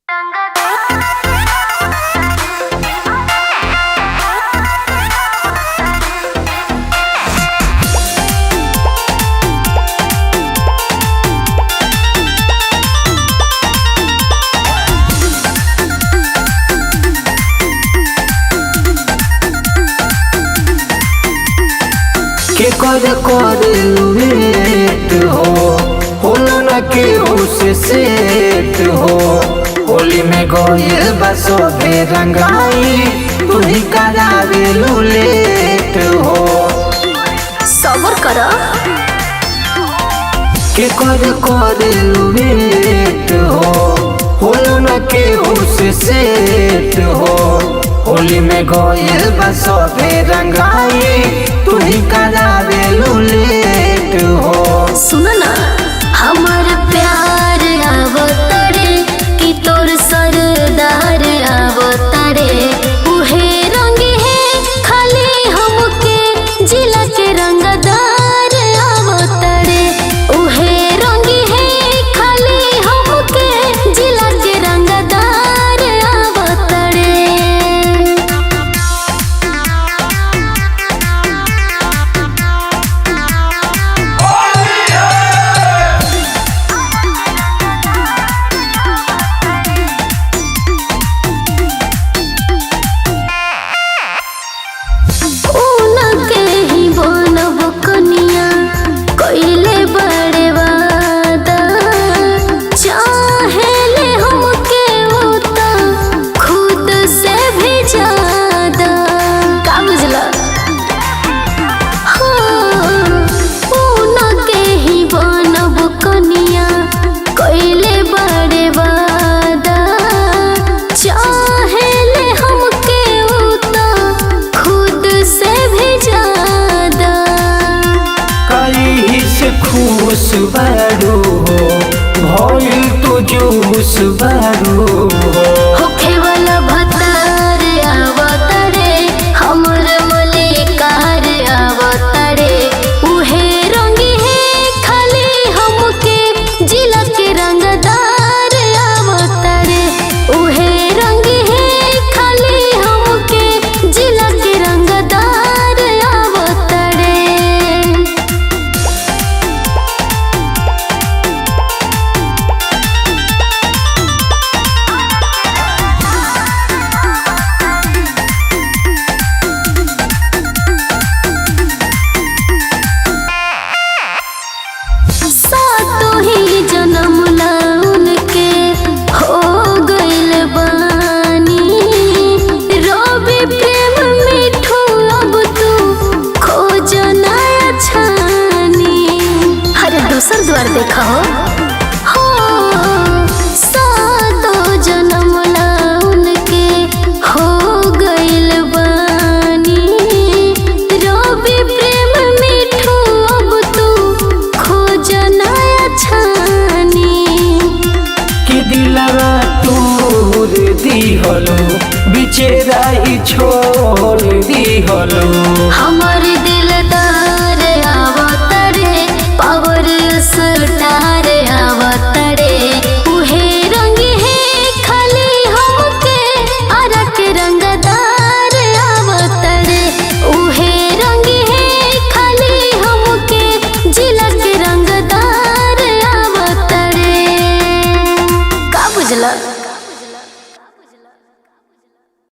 के कर वेट हो न के उसे सेट हो। होली में गोयल बसो बे रंगाई तू ही करावे लेट हो। सबर कर के कर वेट हो न के उसे सेट हो। होली में गोयल बसो बे रंगाई तू ही करावे लेट हो। सुन ना हमार प्यार आवतरे कि तोर सरदार आवतरे उहे रंग है खाली हमके जिला के रंगदार आवतरे उहे रंग है खाली हमके जिला के रंगदार आवतरे। खुश बारू हो भइल तो जूस बारू होखे वाला भतार आवतरे हमर मलिकार आवतरे उहे रंग है खाली हमके जिला के रंगदार आवतरे उहे रंग है खाली हमके जिला के रंगदार आवतरे। दूसर द्वार देखा हो सातो जन्म ला उनके हो गइल बानी रवि प्रेम मिठू अब तू खोज नया छानी। कि दिलवा तोर दिहलो बिचेरा ही छोड़ दिहलो हमर दिलदार आवतरे पावर सरदार आवतरे उहे रंग है खाली हमके आरा के रंगदार आवतरे उहे रंग है खाली हमके जिला के रंगदार आवतरे। का बुझला।